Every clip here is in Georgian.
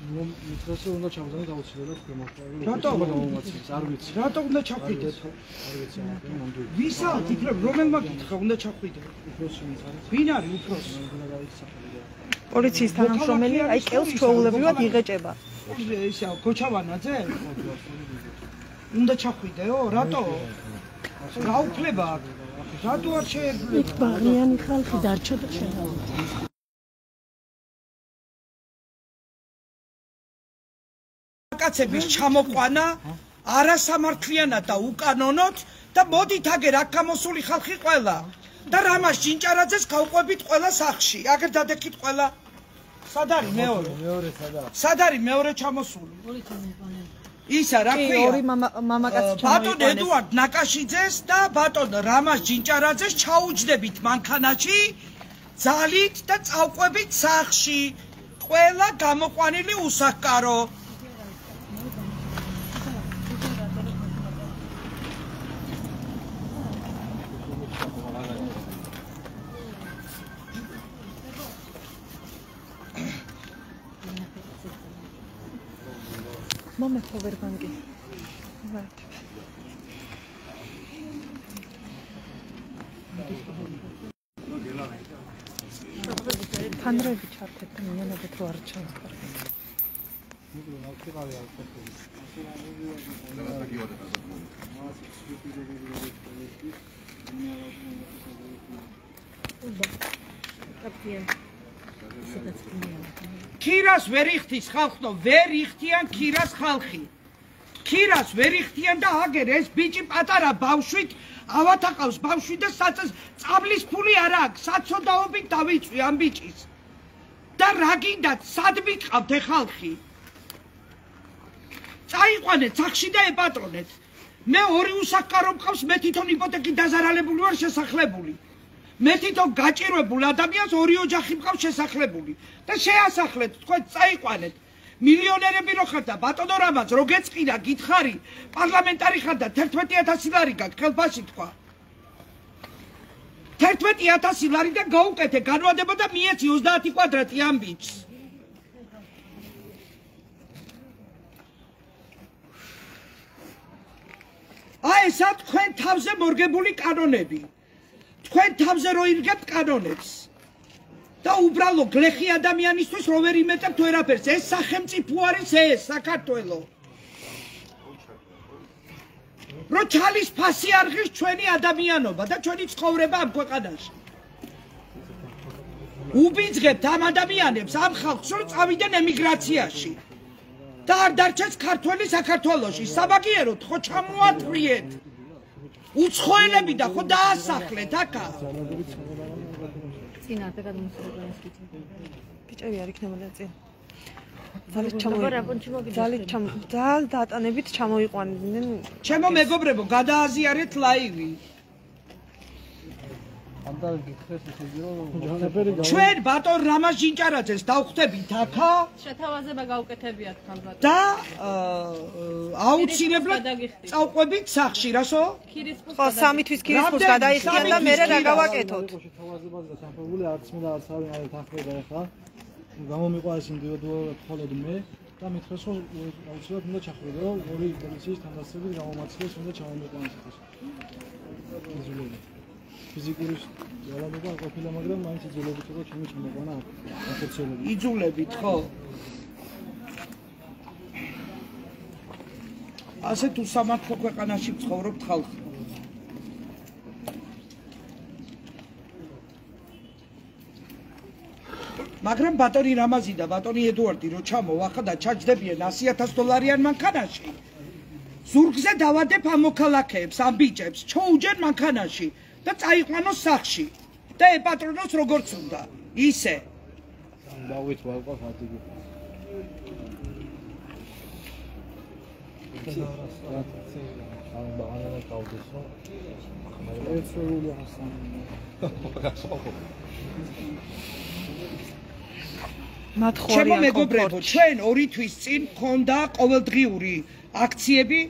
მითხრას უნდა ჩავზანოთ აუცილებლად ქვემოყრილი. რატო? არ ვიცი. რატო უნდა ჩახვიდეთ? არ ვიცი, ნამდვილად. ვისა იფრებ რომელმა გითხრა უნდა ჩახვიდეთ? უფროსი ვინც არის? ვინ არის უფროსი? უნდა გაიცახება. პოლიციის თანამშრომელი აი კელს ჩვეულებრივად იღეჭება. ისა გოჩავანაძე? უნდა ჩახვიდეო? რატო? რა უფლება აქვს? რატო არ შეეძლება? იქ ბაღიანი ხალხი დარჩა და შეღავდა. კაცების ჩამოყვანა არასამართლიანად და უკანონოდ და მოდით აგერ აქ გამოსული ხალხი ყველა და რამას ჯინჭარაძეს გავყვებით ყველა სახში. აგერ დადექით ყველა. სად არის მეორე? მეორე სადაა? სად არის მეორე ჩამოსული? ისა რა ქვია? ორი მამაკაცი ჩამოიყვანეს. ბატონ ედუარდ ნაკაშიძეს და ბატონ რამას ჯინჭარაძეს ჩაუჯდებით მანქანაში, ძალით და წავყვებით სახში. ყველა გამოყვანილი უსახკარო. Mama powerbanki. Pandrები ჩართეთ და მიანაბეთ რო არ ჩანს კარგი. ქირას ვერ იხდის ხალხო, ვერ იხდიან ქირას ხალხი. ქირას ვერ იხდიან და აგერ ეს ბიჭი პატარა ბავშვით ავათაყავს ბავშვი და წაბლის ფული არ აქვს, საცოდაობით დავიწვი ამ ბიჭის. და რა გინდათ, სად მიყავთ ხალხი? წაიყვანეთ სახში და ეპატრონეთ. მე ორი უსახკარო მყავს, მე თვითონ იპოთეკი დაზარალებული ვარ შესახლებული. მე თვითონ გაჭირვებულ ადამიანს ორი ოჯახი მყავს შესახლებული და შეასახლეთ თქვენ წაიყვანეთ. მილიონერები რო ხართ და ბატონო რამაც რო გეწყინა გითხარი პარლამენტარი ხარ და 11000 ლარი გაქვს ხელფასი თქვა 11000 ლარი და გაუკეთე განვადება და მიეცი 30 კვადრატი ამ ბიჭს. აი ესა თქვენ თავზე მორგებული კანონები. თქვენ თავზე რო ირგებთ კანონებს და უბრალო გლეხი ადამიანისთვის რო ვერ იმეტებთ ვერაფერს. ეს სახელმწიფო არის ეს საქართველო. რო ჩალის ფასი არ ღირს ჩვენი ადამიანობა და ჩვენი ცხოვრება ამ ქვეყანაში. უბიძღებთ ამ ადამიანებს, ამ ხალხს რომ წავიდნენ ემიგრაციაში და არ დარჩეს ქართველი საქართველოში. საბაგიეროდ ხო ჩამოატვიეთ. უცხოელები და ხო დაასახლეთ აკა. წინა და გადმოსულებას ვიცი. ბიჭები არ იქნებოდა წინ. ძალით დატანებით ჩამოიყვანდნენ. ჩემო მეგობრებო, გადააზიარეთ ლაივი. ჩვენ ბატონ რამაზ ჯინჭარაძეს დავხვდებით აქა შეთავაზება გაუკეთებიათ ხალხად. და აუცილებლად წავყვებით სახში, რასო? ხო, 3 თვის ქირის ფულს გადაიხდიან და მე რა გავაკეთოთ? შეთავაზებაზე და სამფერული არც მე და არც არის აი თანხმდება ახლა. გამომიყვა ეს ინდივიდუალურად მხოლოდ მე და მითხრას რომ აუცილებლად უნდა ჩახვიდეო ორი პოლიციის თანდასწრები გამომაცილეს უნდა ჩამომიყვანოს ეს. ფიზიკური ძალადობა არ ყოფილა, მაგრამ მაინც იძულებით იყო ჩემი ჩამოყვანა ოფიციალურად. იძულებით, ხო? ასეთ უსამართლო ქვეყანაში ცხოვრობთ ხალხი. მაგრამ ბატონი რამაზი და ბატონი ედუარდი რო ჩამოვა და ჩაჯდებიან 100,000 დოლარიან მანქანაში. ზურგზე დავადებ ამ მოქალაქეებს, ამ ბიჭებს, ჩოუჯენ მანქანაში. და წაიყვანოს სახში და ეპატრონოს როგორც უნდა ისე დავით ვალყავ ადგილი ამ ბაღანა გავდესო ეცრული ასან ჩემო მეგობრებო, ჩვენ 2 თვის წინ მქონდა ყოველდღიური აქციები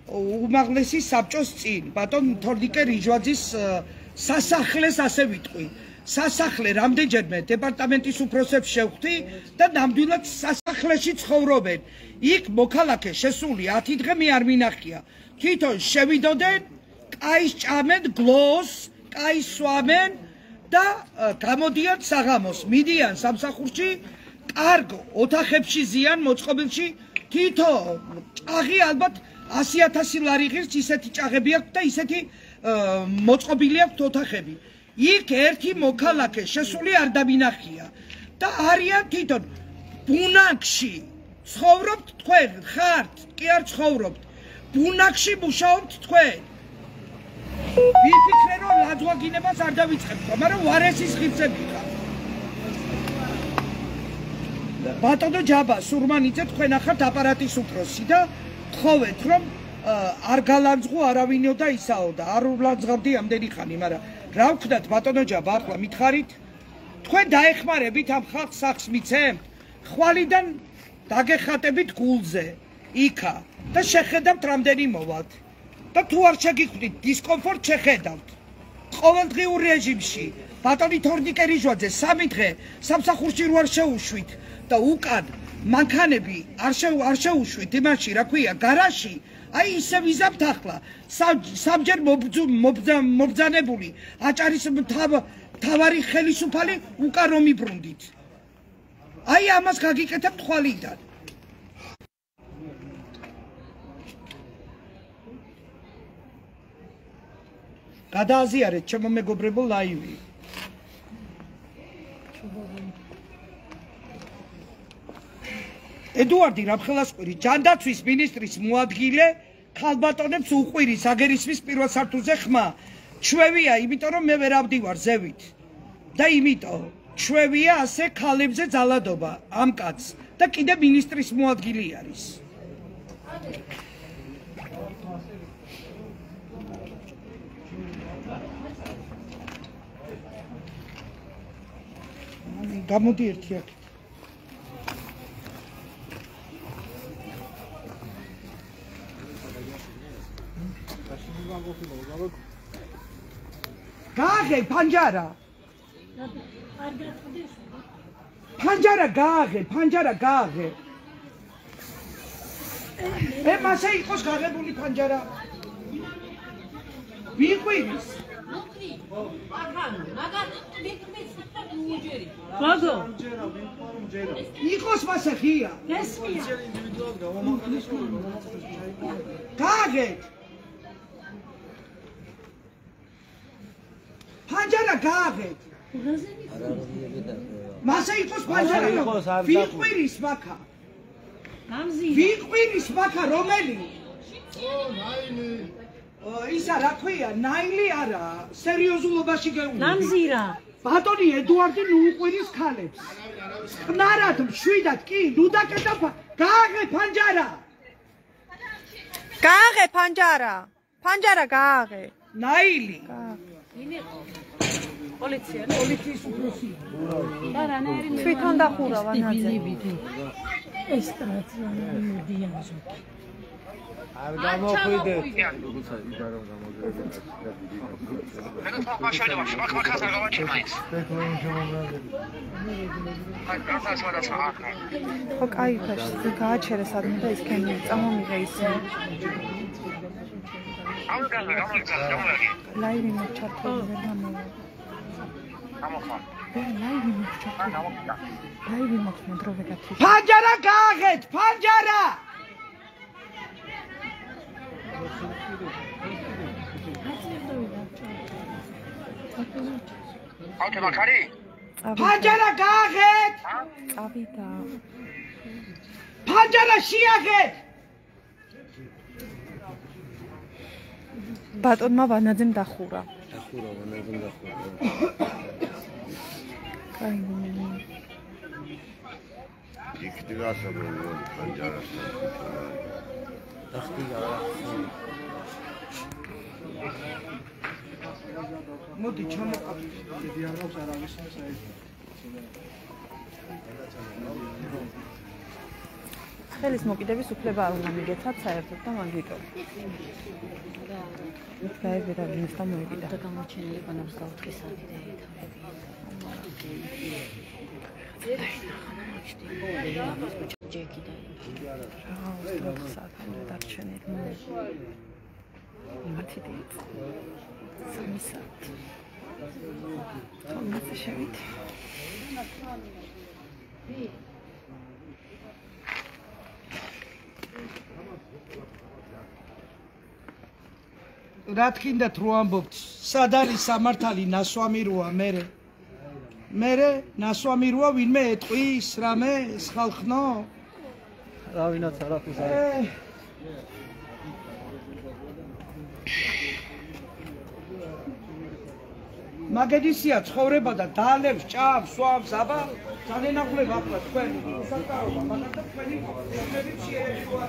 უმაღლესი საბჭოს წინ, ბატონ თორნიკე რიჟვაძის სასახლეს ასე ვიტყვი. სასახლე რამდენჯერმე დეპარტამენტის უფროსებს შევხვდი და ნამდვილად სასახლეში ცხოვრობენ. იქ მოქალაქე შესული 10 დღე მე არ მინახია. თვითონ შევიდოდნენ, კაის ჭამენ, გლოს, კაის სვამენ და გამოდიან საღამოს. მიდიან სამსახურში, კარგ ოთახებში ზიან მოწყობილში, თვითონ ჭაღი ალბათ 100,000 ლარი ღირს ისეთი ჭაღები აქვს და ისეთი მოწყობილი აქვს ოთახები. იქ ერთი მოქალაქე შესული არ დამინახია და არიან თვითონ ბუნაგში ცხოვრობთ თქვენ ხართ კი არ ცხოვრობთ ბუნაგში მუშაობთ თქვენ ვიფიქრე რომ ლაძვაგინებას არ დავიწყებ მაგრამ ვარესის ღირსები ხარ ბატონო ჯაბა სურმანიძე თქვენ ახართ აპარატის უფროსი და თხოვეთ რომ არ გალანძღო არავინო და ისაო და არ ვლანძღავდი ამდენი ხანი მაგრამ რა ვქნათ ბატონო ჯაბა ახლა მითხარით თქვენ დაეხმარებით ამ ხალხს სახს მიცემთ ხვალიდან დაგეხატებით გულზე იქა და შეხედავთ რამდენი მოვალთ და თუ არ შეგიხვდით დისკომფორტ შეხედავთ ყოველდღიურ რეჟიმში ბატონი თორნიკერიჟვაძე 3 დღე სამსახურში რო არ შეუშვით და უკან მანქანები არ შეუშვით იმაში რა ქვია გარაჟში აი ისე ვიზამთ ახლა სამჯერ მობძანებული აჭარის მთავარი ხელისუფალი უკან რომ იბრუნდით აი ამას გაგიკეთებთ ხვალიდან გადააზიარეთ ჩემო მეგობრებო ლაივი ედუარდი რამხელასკვირი ჯანდაცვის მინისტრის მოადგილე ქალბატონებს უყვირის აგერისმის პირველ სართულზე ხმა ჩვევია იმიტომ რომ მე ვერ ავდივარ ზევით და იმიტომ ჩვევია ასე ქალებზე ძალადობა ამ კაცს და კიდე მინისტრის მოადგილე არის გამოდი ერთი აქ გააღე პანჯარა გააღე მასე იყოს გაღებული პანჯარა ვიყვირის იყოს მასე ღია გააღეთ პანჯარა გააღეთ მასე იყოს პანჯარა ვიყვირის მაქა ვიყვირის მაქა რომელი ისა რა ქვია ნაილი არა სერიოზულობაში გეუბნები ნამზირა ბატონი ედუარდი ნუ უყვირის ქალებს ხნარად მშვიდად კი ნუ დაკეტა გააღე პანჯარა გააღე ნაილი პოლიციის უფროსი თვითონ დახურა ვანაძე ეს ტრაციანა მოდიან ზოგი არ გამოხვიდეთ ხო კაი ფაშზე გააჩერე სადმე და ისქენი წამომიღე ისე ლაივი მოჩართული ვერ გამოვა ლაივი მოხდა დრო ვეგათი პანჯარა გააღეთ პანჯარა პანჯარა გააღეთ წავიდა პანჯარა შეაღეთ ბატონმა ვანაძემ დახურა მოდი ჩამოყავთ დიალოგს არ არის საერთოდ ხელის მოკიდების უფლება არ უნდა მიგეცათ საერთოდ და მან ვიტო. გაიგე და ვინც და მოიგიდა. და გამოჩენილი ყანავს გავთხი საათი და ეთავები. ჯეკი და საათი დარჩენილი. მათი დით. 3 საათი. თომაც შევიდე. რა თქინდათ რო ამბობთ სად არის სამართალი ნასვამი როა მე ნასვამი როა ვინმე ეტყვის რამე ეს ხალხნო რა ვინაც არაფერს არ მაგედისია ცხოვრება და დალევს ჭამს სვამს აბა განენახულებ ახლა თქვენი საკაობა მაგათა თქვენი პრობლემები შეერევა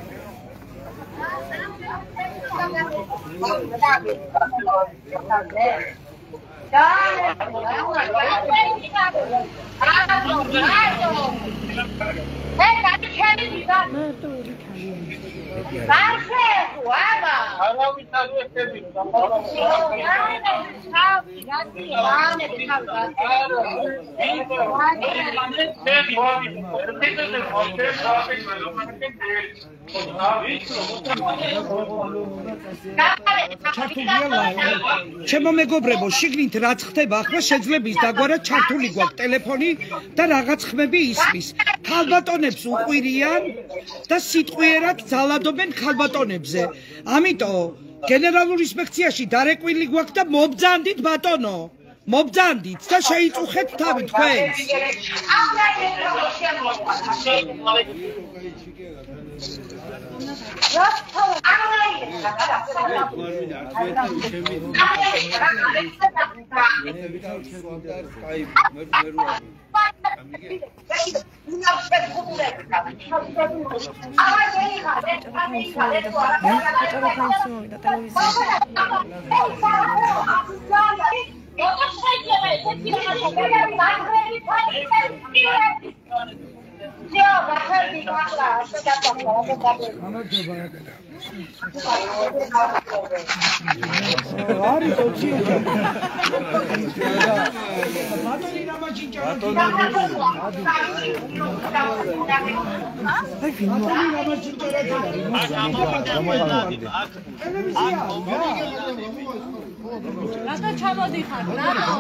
ჩემო მეგობრებო, შიგნით რაც ხდება ახლა შეძლებს დაგვარად ჩართული გვაქვს ტელეფონი და რაღაც ხმები ისმის. ქალბატონებს უყვირიან და სიტყვიერად ძალადობენ ქალბატონებზე. ამიტომ გენერალურ ინსპექციაში დარეკვილი გვაქვს და მობძანდით ბატონო. მობძანდით და შეიწუხეთ თავი თქვენს. რატო ჩამოდიხარ? რატო?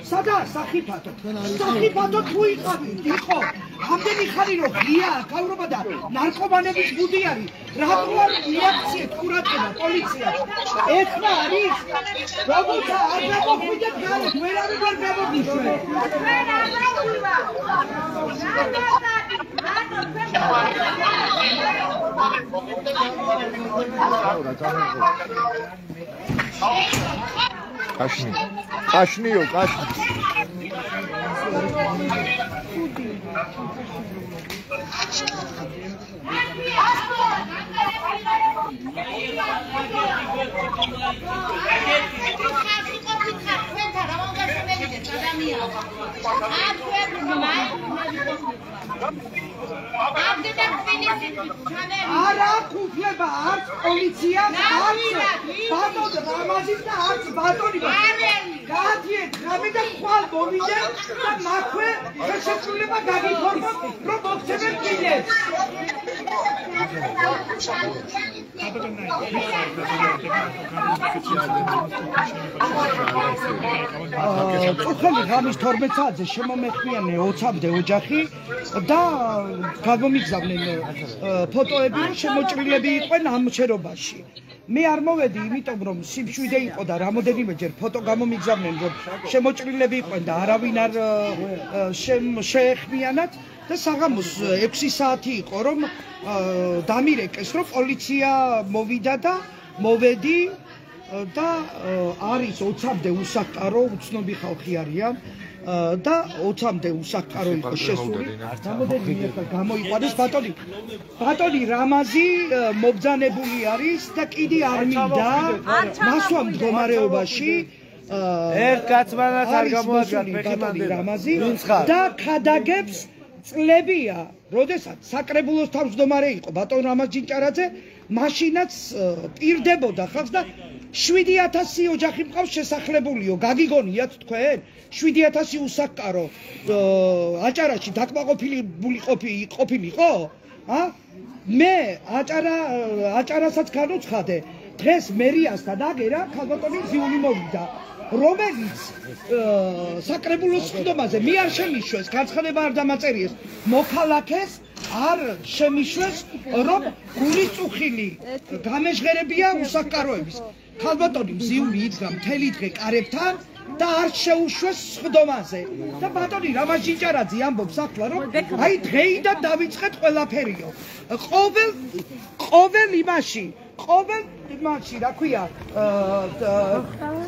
სადა სახიფათო თუ იყავით იყო ამდენი ხანი რომ ღია გავრობა და ნარკომანების ბუდი არის რატო არ რეაქცია ყურადღება პოლიცია ეხლა არის როცა არ გამოგვიდეთ გარეთ ვერავინ ვერ გამოგიშვე კაშნიო კაშნი არა ქუფლება არც პოლიცია არც ბატონ რამაზის და არც ბატონი გაათიეთ ღამე და ხვალ მოვიდეთ და მაქვე შესაძლებლობა გაგიფორმოთ რომ მოგცემენ კიდეც წუხელი ღამის 12 საათზე შემომეხვიანე 20-მდე ოჯახი და გაგომიგზავნენ ფოტოები შემოჭრილები იყვნენ ამ შეერობაში. მე არ მოვედი, იმიტომ რომ სიმშვიდე იყო და რამოდენიმეჯერ ფოტო გამომიგზავნენ რომ შემოჭრილები იყვნენ და არავინ არ შეეხმიანათ და საღამოს 6 საათი იყო რომ დამირეკეს რომ პოლიცია მოვიდა და მოვედი და არის 20-მდე უსახკარო უცნობი ხალხი არიან და 20-მდე უსახკარო იყო შესული. რამოდენიმე გამოიყვანეს ბატონი რამაზი მობძანებული არის და კიდე არ მინდა მასვა მდგომარეობაში ერთ კაცმანაც არ გამოადგათ ბატონი რამაზი და ქადაგებს წლებია, როდესაც საკრებულოს თავმჯდომარე იყო ბატონ რამაზ ჯინჭარაძე, მაშინაც პირდებოდა ხალხს და 7000 ოჯახი მყავს შესახლებულიო, გაგიგონიათ თქვენ? 7000 უსახკარო აჭარაში დაკმაყოფილიყო? მე აჭარასაც განუცხადე, დღეს მერიასთან აგერა ქალბატონი ზიული მოვიდა. რომელიც საკრებულოს ხდომაზე მე არ შემიშვეს, განცხადება არ დამაწერიეს, მოქალაქეს არ შემიშვეს, რომ გული წუხილი გამეჟღერებია უსახკაროების. ქალბატონი მზიული იდგა მთელი დღე კარებთან და არ შეუშვეს ხდომაზე. და ბატონი რამაზ ჯინჭარაძე ამბობს ახლა, რომ აი დღეიდან დავიწყეთ ყველაფერიო. ყოველ იმაში რა ქვია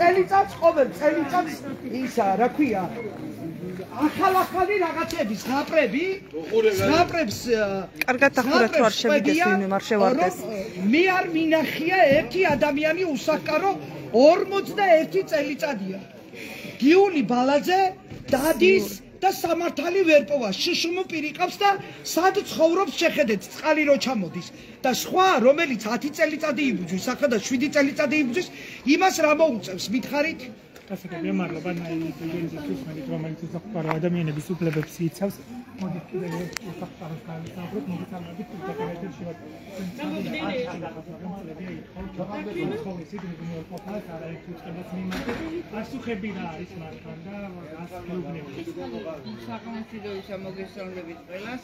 წელიწადს ყოველ წელიწადს ისა რა ქვია ახალ-ახალი რაღაცების ზღაპრებს კარგად ახურა თუ არ შევიდეს ვინმე არ შევარდეს მე არ მინახია ერთი ადამიანი უსახკარო 41 წელიწადია გიული ბალაძე დადის და სამართალი ვერ პოვა შშმ პირიყავს და სად ცხოვრობს შეხედეთ წყალი რო ჩამოდის და სხვა რომელიც 10 წელიწადი იბრძვის ახლა და 7 წელიწადი იბრძვის იმას რა მოუწევს მითხარით გასაგებია მადლობა ნაილის რომელიც უსახკარო ადამიანების უფლებებს იცავს მოდით კიდევ უსახკაროს განსაკუთრებით მოგიწევთ დაკავებაში ასუხები რა არის მართლა და საკანონმდებლოებისა მოგესალმებით ყველას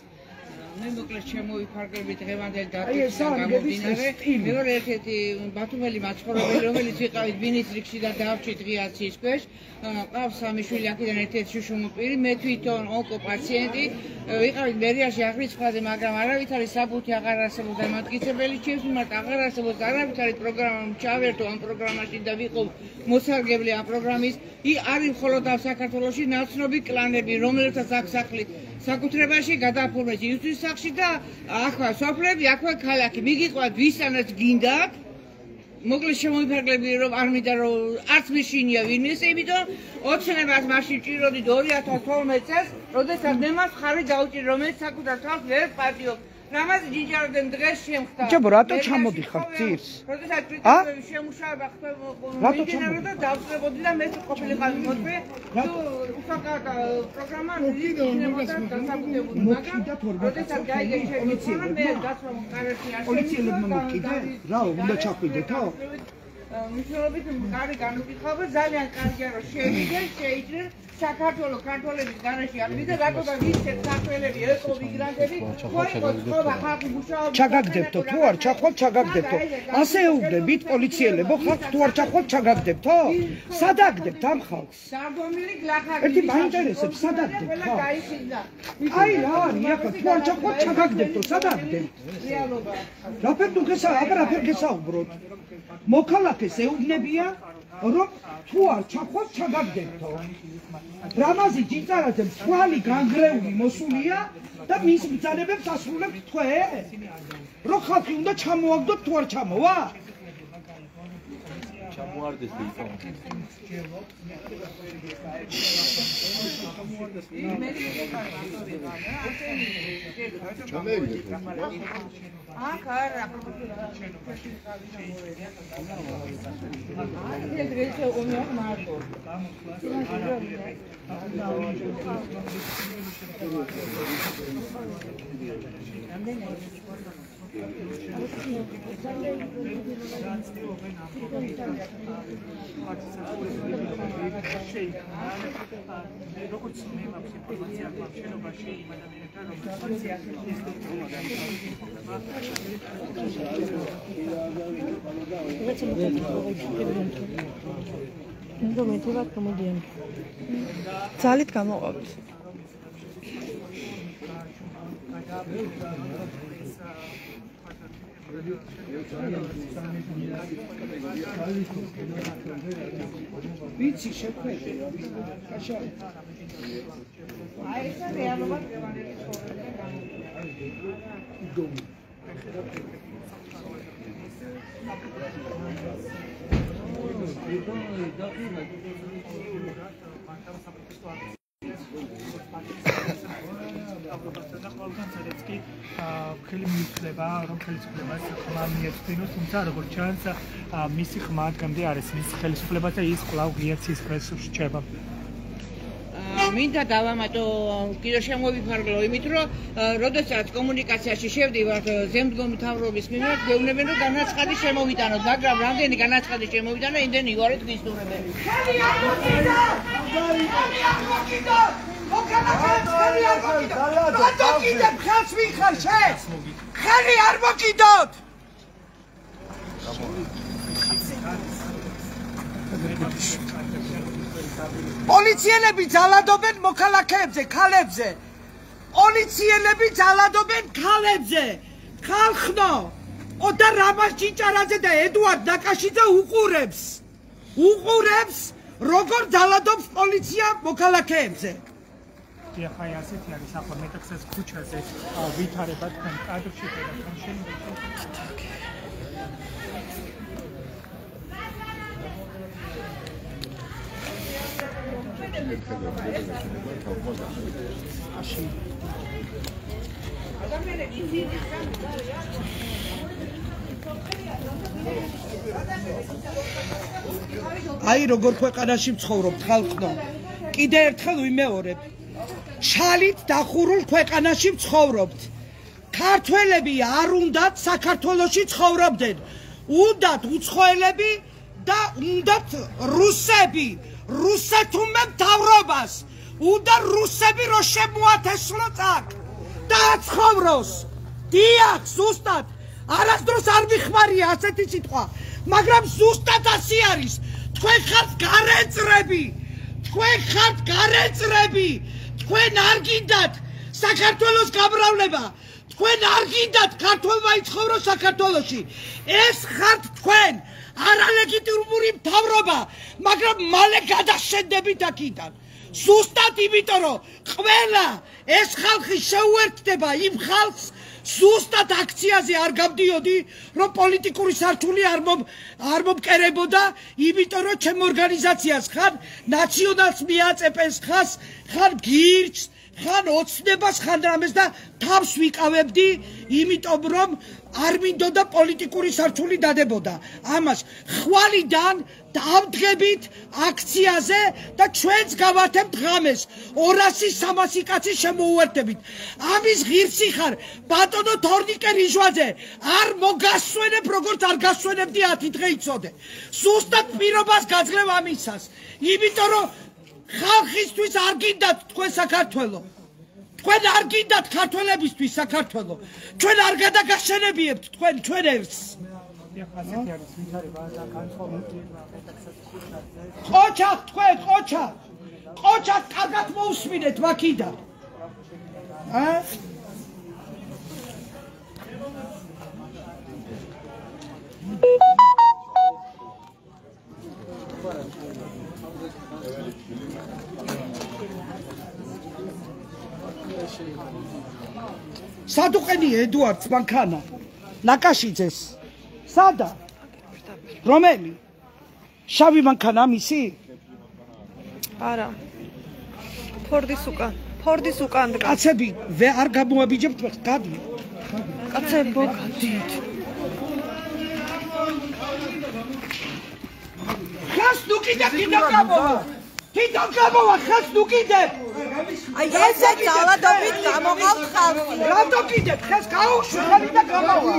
მე მოკლედ შემოვიფარგლები დღევანდელი დატვირთვიდან გამომდინარე მეორე ერთ-ერთი ბათუმელი მაცხოვრებელი რომელიც ვიყავით ბინის რიგში და დავრჩით ღიაცის ქვეშ ყავს სამი შვილი აქედან ერთ-ერთი შუშუმი პირი მე თვითონ ონკოპაციენტი ვიყავით მერიაში აღრიცხვაზე მაგრამ არავითარი საბუთი აღარ არსებობდა მატკიცებელი ჩემს მიმართ აღარ არსებობს არავითარი პროგრამა ჩავერთო ამ პროგრამაში და ვიყო მოსარგებლე ამ პროგრამის არის მხოლოდ საქართველოში ნაცნობი კლანები რომელთაც აქ სახლი საკუთრებაში გადააფორმეს ისთვის სახში და ახლა სოფლები აქვე ქალაქი მიგიყვათ ვისანაც გინდათ მოკლედ შემოვიფარგლები რომ არ მინდა რომ არც მეშინია ვინმეს იმიტომ ოცნებას მაშინ ჭიროდი 2012 წელს როდესაც მე მას ხარი დაუჭირი რომელიც საკუთარ თავს ვერ პატიობს რამაზ ჯინჭარაძემ დღეს შემხდა ჯაბო რატო ჩამოდიხარ ძირს როდესაც კრიტიკები შემუშავება ხდება და დავწლებოდი და მე ყოფილიყავი მოწვე თუ უსახკარო პროგრამა იქნებოდა დასაბუთებული მაგრამ როდესაც გაიგე შემიძლია მე გასვამ კარებში არ პოლიციელებმა მოკიდე რა უნდა ჩახვიდეთო მიშოვით კარი განუკითხავდა ძალიან კარგია რომ შევიდე შეიჭრე საქართველოს ქართველების განაში არ მიდე რატო და ვიცით ქართველები ეკო მიგრანტები ხო ხალხი მუშაობს ჩაგაგდებთო თუ არ ჩახვალ ჩაგაგდებთო ასე ეუბნებით პოლიციელებო ხალხს თუ არ ჩახვალ ჩაგაგდებთო სად აგდებთ ამ ხალხს სარდომილი გლახაკი ერთი მაინტერესებს სად აგდებთ ხო აი რა არის ახლა თუ არ ჩახვალ ჩაგაგდებთო სად აგდებთ რეალობა რაფერ გესაუბროთ მოქალაქეს ეუბნებიან რომ თუ არ ჩახვალ ჩაგაგდებთო რამაზი ჯინჭარაძემ თვალი განგრეული მოსულია და მის ბრძანებებს ასრულებთ თქვენ რომ ხალხი უნდა ჩამოაგდოთ თუ არ ჩამოვა ჩამოარდეს ძალით გამოყავთ. ვიცი შეხვედრა კაშარი აი ეს რეალობა გევანელი ხელი მიიწება, რომ ხელისუფლებას ხმა მიეწვინოს, თუმცა როგორც ჩანს, მისი ხმა დღემდე არის მის ხელისუფლებას და ის კვლავ ღიაცის ქვეშ რჩება. მინდა დავამატო კიდევ შემოვიფარგლო იმით, რომ როდესაც კომუნიკაციაში შევდივართ ზემდგომ მთავრობის მიმართ, გეუბნებიან, რომ განაცხადი შემოვიტანოთ, მაგრამ რამდენი განაცხადი შემოვიტანა, იმდენი იგივე გისურვებენ. ხელი არ მოკიდოთ! პოლიციელები ძალადობენ მოქალაქეებზე, ქალებზე. პოლიციელები ძალადობენ ქალებზე. ხალხო, ოდა რამაზ ჭიჭარაძე და ედუარდ ნაკაშიძე უყურებს, როგორ ძალადობს პოლიცია მოქალაქეებზე. ახლა ასეთი არის ახლა მეტაქსეს ქუჩაზე ვითარება თან კადრში და თან აი როგორ ქვეყანაში ვცხოვრობთ ხალხო. კიდე ერთხელ ვიმეორებ. შალით დახურულ ქვეყანაში ვცხოვრობთ. ქართველები არ უნდათ საქართველოში ცხოვრობდნენ. უნდათ უცხოელები და უნდათ რუსები. რუსეთუმე მთავრობას. უნდა რუსები რო შემოათესლო წაკ. დააცხოვროს. დიახ, ზუსტად. არასდროს არ მიხმარია ასეთი სიტყვა. მაგრამ ზუსტად ასე არის. თქვენ ხართ გარეწრები. თქვენ არ გინდათ საქართველოს გაბრავლება. თქვენ არ გინდათ ქართველმა იცხოვროს საქართველოში. ეს ხართ თქვენ არალეგიტიმური მთავრობა, მაგრამ მალე გადაშენდებით აქედან. ზუსტად იმიტომ, რომ ყველა ეს ხალხი შეუერთდება იმ ხალხს, ზუსტად აქციაზე არ გავდიოდი, რომ პოლიტიკური სართული არ მომკერებოდა, იმიტომ რომ ჩემ ორგანიზაციას ხან ნაციონალს მიაწეპეს ხან გირჩს, ხან ოცნებას, ხან რამეს და თავს ვიყავებდი, იმიტომ რომ არ მინდოდა პოლიტიკური სართული დადებოდა. ამას ხვალიდან დავდგებით აქციაზე და ჩვენც გავართებთ ღამეს 200-300 კაცი შემოუერთებით. ამის ღირსი ხარ ბატონო თორნიკე რიჟვაძე, არ მოგასვენებ როგორც არ გასვენებდი 10 დღე იცოდე. ზუსტად პირობას გაძლევ ამისას, იმიტომ რომ ხალხისთვის არ გინდათ თქვენ საქართველო. თქვენ არ გინდათ ქართველებისთვის საქართველო. ჩვენ არ გადაგაშენებიებთ ჩვენ ერთს. ყოჩა თქვენ ყოჩა კარგად მოусმინეთ მაქიდან. სადუყენი ედუარდს მანქანა ნაკაშიძეს სადა რომელი შავი მანქანა მისი არა ფორდის უკან დგას. კაცები არ გამოაბიჯებთ გადი. კაცებო, გადით. ხას ნუ კიდე გამოვა. თვითონ გამოვა, ხას ნუ კიდე. აი ესე ძალადობით გამოყავთ ხალხი. რატო კიდე ხას გაუშვი ხალი და გამოვა.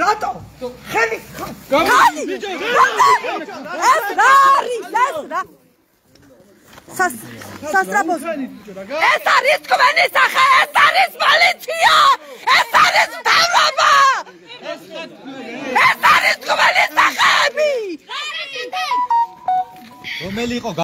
რატო? ხელი ეს რა არის? სასტრაფოს. ეს არის თქვენი სახე, ეს არის პოლიცია, ეს არის მთავრობა. ეს არის თქვენი სახეები. რომელი იყო